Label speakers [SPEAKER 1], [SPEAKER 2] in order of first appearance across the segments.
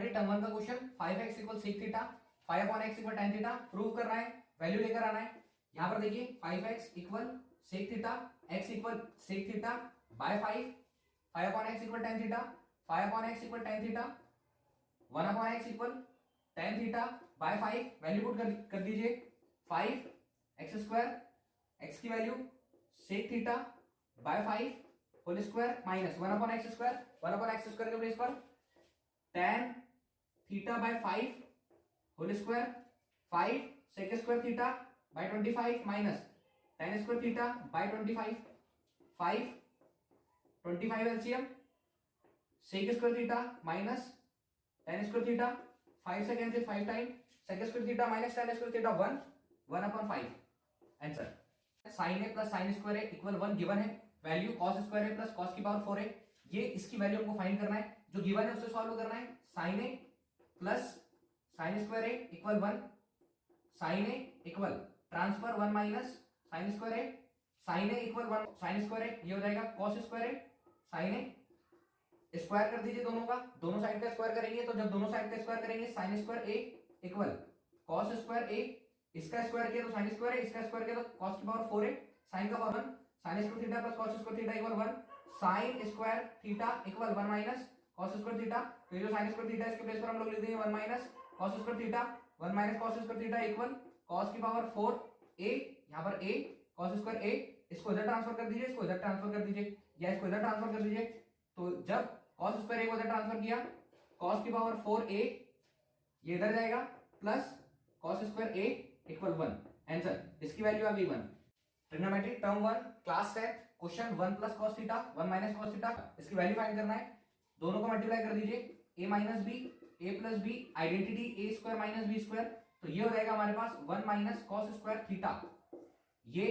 [SPEAKER 1] Trigonometry term one का question 5x equal sec theta 5 upon x equal tan theta prove करना है, value लेकर आना है। यहां पर देखिए 5x equal sec theta x equal sec theta by 5 upon x equal tan theta 5 upon x equal tan theta 1 upon x equal tan theta by 5 value put कर दीजिए 5 x स्क्वायर x की value sec theta by 5 whole square minus 1 upon x square के place पर tan theta by 5 whole square 5 sec square theta by 25 minus tan square theta by 25 5 25 LCM sec square theta minus tan square theta 5 से cancel 5 time sec square theta minus tan square theta 1 upon 5 answer. sin a plus sin square a equal 1 given है, value cos square a plus cos की power 4 है, ये इसकी value हमको find करना है, जो गिवन है उससे सॉल्व करना है। sin a plus sin square a equal 1 sin a equal transfer 1 minus sin square a sin a equal 1 sin square a, ये हो जाएगा cos square a sin a square कर दीजिए दोनों का, दोनों साइड का स्क्वायर करेंगे तो जब दोनों साइड का स्क्वायर करेंगे sin square a equal cos square a, इसका स्क्वायर किया तो sin स्क्वायर है, इसका स्क्वायर किया तो cos की पावर 4 है, sin का power 1 sin square theta plus cos square theta equal 1 sin square theta equal 1 minus cos square theta, तो ये जो sin स्क्वायर थीटा इसके प्लेस पर हम लोग लिख देंगे 1 minus cos square theta 1 minus cos square theta equal cos की पावर 4 a, यहां पर a cos स्क्वायर a, इसको इधर ट्रांसफर कर दीजिए, इसको इधर ट्रांसफर कर दीजिए या इसको इधर ट्रांसफर कर दीजिए, तो जब cos स्क्वायर a को इधर ट्रांसफर किया cos की पावर 4a ये इधर जाएगा plus cos square a equal 1 answer, इसकी वैल्यू आ गई 1। Trigonometry term 1 class 10 question 1 plus cos theta 1 minus cos theta, इसकी वैल्यू फाइंड करना है, दोनों को मल्टीप्लाई कर दीजिए a minus b a plus b identity a square minus b square, तो ये हो जाएगा हमारे पास 1 माइनस cos स्क्वायर थीटा, ये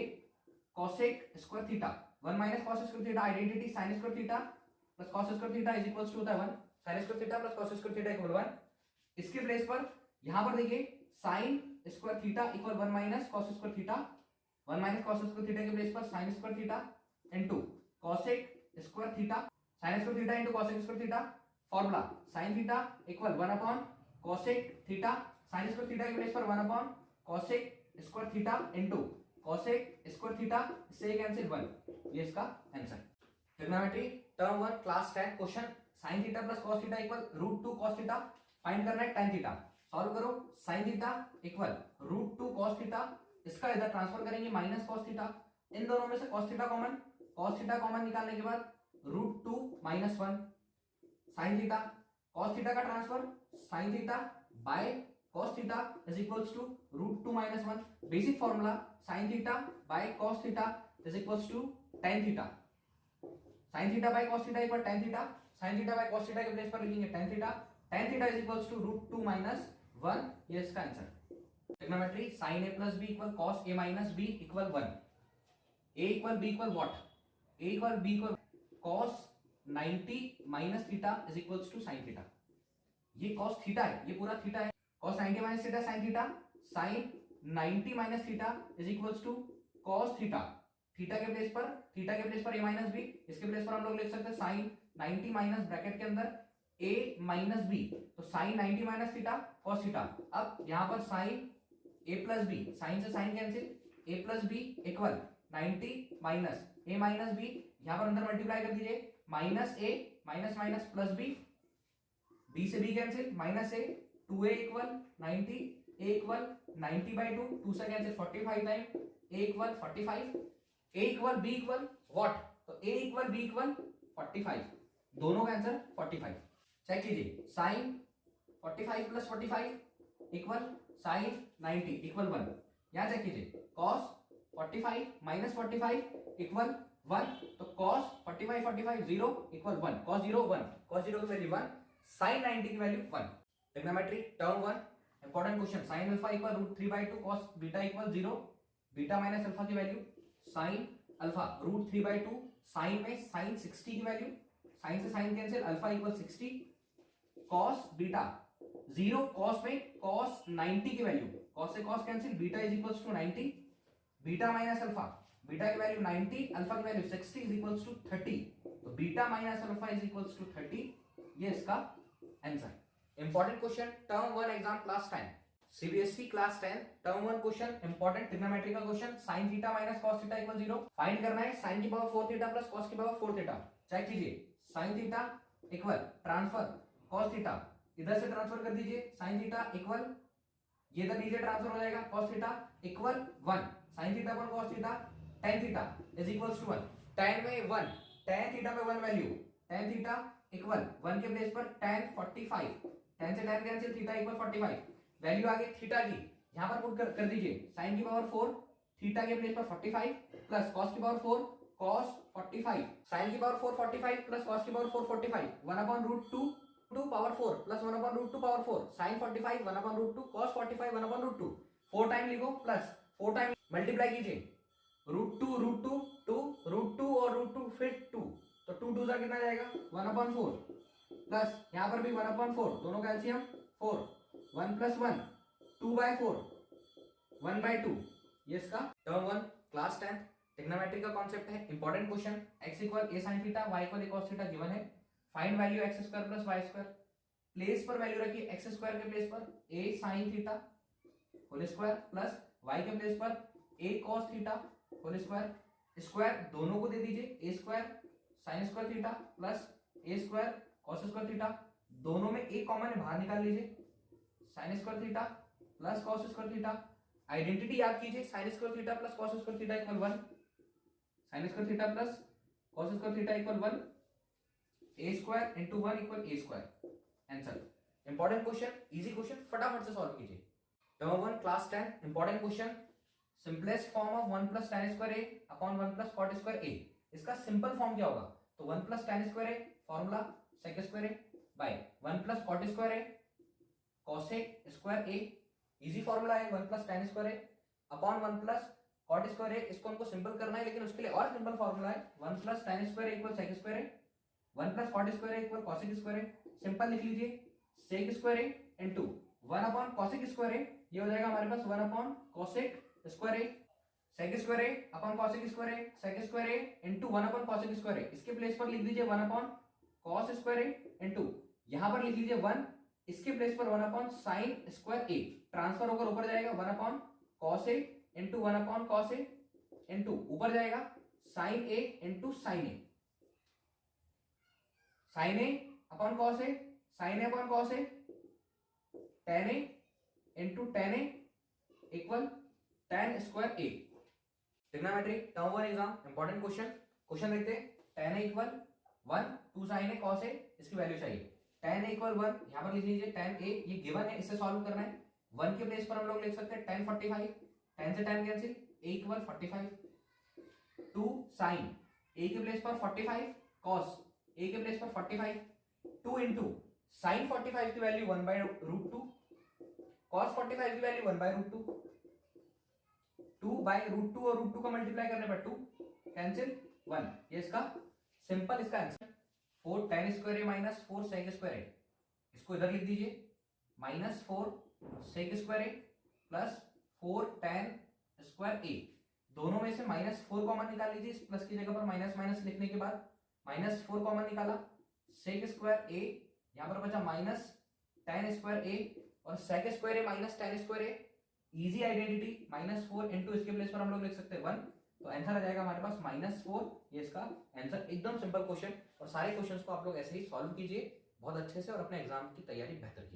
[SPEAKER 1] cosec square theta 1 minus cos square theta identity sin square theta plus cos square theta is equals to होता है 1 sin square theta plus cos square theta equal 1। इसके प्लेस पर यहां पर देखिए sin square theta equal 1 minus cos square theta 1 minus cos square theta के place पर sin square theta into cosec square theta sin square theta into cosec square theta, formula sin theta equal 1 upon cosec theta sin square theta के place पर 1 upon cosec square theta into cosec square theta, इससे cancel 1, ये इसका answer. Trigonometry term 1 class 10 question sin theta plus cos theta equal √2 cos theta, find करना है tan theta, solve करो sin theta equal √2 cos theta, इसका इधर transfer करेंगे minus cos theta, इन दोनों में से cos थीटा कॉमन निकालने के बाद √2 minus 1 sin theta cos theta का transfer sin theta by cos theta is equals to √2 minus 1, basic formula sin theta by cos theta is equals to tan theta, sin theta by cos theta equal tan theta, sin theta by cos theta के place पर लिखेंगे tan theta is equals to √2 minus 1, ये इसका answer. Trigonometry sin a plus b equal cos a minus b equal 1, a equal b equal what, a equal b equal cos 90 minus theta is equals to sin theta, ये cos theta है, ये पूरा theta है, cos 90 minus theta sin theta, sin 90 minus theta is equals to cos theta, theta के place पर a minus b, इसके place पर हम लोग लिख सकते हैं sin 90 माइनस ब्रैकेट के अंदर a माइनस b, तो sin 90 minus theta cos theta, अब यहां पर sin a plus b, sine से sine cancel, a plus b equal 90 minus a minus b, यहां पर अंदर मल्टीप्लाई कर दीजिए minus a minus minus plus b, b से b cancel minus a 2a equal 90 a equal 90 by 2 से cancel 45 time a equal 45, a equal b equal what, तो a equal b equal 45, दोनों का आंसर 45। चेक कीजिए sine 45 plus 45 equal sine 90 equal 1, यहां check कीजिए cos 45 minus 45 equal 1, तो cos 45 0 equal 1, cos 0 1, cos 0 की value 1, sin 90 की value 1। Trigonometry term 1 important question sin alpha equal √3/2 cos beta equal 0, beta minus alpha की value sin alpha √3/2, sin में sin 60 की value, sin से sin cancel alpha equal 60, cos beta 0, cos में cos 90 की value, cos से cos cancel, beta is equals to 90, beta minus alpha, beta की value 90, alpha की value 60 is equals to 30, तो beta minus alpha is equals to 30, ये इसका answer. Important question term 1 exam class 10 CBSE class 10 term 1 question important trigonometry का question sin theta minus cos theta equal 0 find करना है sin की power 4 theta plus cos की power 4 theta. Check कीजिए sin theta equal transfer cos theta इधर से transfer कर दीजिए sin थीटा इक्वल ये इधर नीचे ट्रांसफर हो जाएगा cos theta equal 1 sin theta पर cos theta tan theta is equals to 1 tan में 1 tan थीटा में 1 वैल्यू tan थीटा इक्वल 1 के प्लेस पर tan 45 tan से tan cancel theta equal 45 value आ गई थीटा की यहां पर पुट कर दीजिए sin की पावर 4 थीटा के प्लेस पर 45 प्लस cos की पावर 4 cos 45 sin की पावर 4 45 प्लस cos की power 4 45 1 upon root 2 2 power 4 plus 1 upon root 2 power 4 sin 45 1 upon root 2 cos 45 1 upon root 2 4 time लिखो प्लस 4 टाइम मल्टीप्लाई कीजिए रूट 2 2 रूट 2 और root 2 फिर 2 तो 2 2 कितना जाएगा 1 अपॉन 4 प्लस यहां पर भी 1 अपॉन 4 दोनों का एलसीएम 4 1 प्लस 1 2 बाय 4 1 बाय 2 ये इसका टर्म 1 क्लास 10 ट्रिग्नोमेट्री का कॉन्सेप्ट है important question x equal a sin theta y equal a cos theta given है find value x square plus y square place पर वैल्यू रखिए x square के place पर a sin theta whole square plus y के place पर a cos theta whole square square दोनों को दे दीजिए a square sin square theta plus a square cos square theta दोनों में a कॉमन है बाहर निकाल लीजिए sin square theta plus cos square theta identity याद कीजिए sin square theta plus cos square theta equal 1 sin square theta plus cos square theta equal 1 a square into 1 equal a square answer important question easy question फटाफट से solve कीजिए term 1 class 10 important question simplest form of 1 plus tan square a upon 1 plus cot square a इसका simple form क्या होगा तो 1 plus tan square a formula sec square a by 1 plus cot square a cosec square a easy formula है 1 plus tan square a upon 1 plus cot square a इसको हमको simple करना है लेकिन उसके लिए और सिंपल फार्मूला है 1 plus tan square a equal sec square a 1 plus cot square a equal cosec square a simple लिख लीजिए sec square a into 1 upon cosec square a ये हो जाएगा हमारे पास 1 upon cosec square a sec square a upon cosec square a sec square a into 1 upon cosec square a इसके place पर लिख दीजिए 1 upon cos square a into यहां पर लिख लीजिए 1 इसके प्लेस पर 1 upon sin square a transfer होकर ऊपर जाएगा 1 upon cos a into 1 upon cos a into ऊपर जाएगा sin a into sin a sin a upon cos a sin a upon cos a tan a into tan a equal tan square a trigonometry term 1 exam important question देखते हैं tan a equal 1 2 sin a cos a इसकी value चाहिए tan a equal 1 यहां पर लिख लीजिए tan a ये given है इससे सॉल्व करना है 1 के प्लेस पर हम लोग लिख सकते हैं tan 45 tan से tan cancel a equal 45 2 sin a के प्लेस पर 45 cos a के प्लेस पर 45 2 इनटू sin 45 की वैल्यू 1 बाय रूट 2 cos 45 की value 1 by root 2 2 by root 2 और रूट 2 का मल्टीप्लाई करने पर 2 कैंसिल 1 ये इसका सिंपल इसका answer 4 tan square a minus 4 sec square a इसको इधर लिख दीजिए minus 4 sec square a plus 4 tan square a दोनों में से माइनस 4 कॉमन निकाल लीजिए इस प्लस की जगह पर माइनस माइनस लिखने के बाद माइनस 4 कॉमन निकाला sec स्क्वायर a यहां पर बचा माइनस tan स्क्वायर a और sec square a minus tan square a easy identity minus 4 into इसके प्लेस पर हम लोग लिख सकते हैं 1 तो आंसर आ जाएगा हमारे पास माइनस 4 ये इसका आंसर एकदम सिंपल क्वेश्चन और सारे क्वेश्चंस को आप लोग ऐसे ही सॉल्व कीजिए बहुत अच्छे से और अपने एग्जाम की तैयारी बेहतर कीजिए।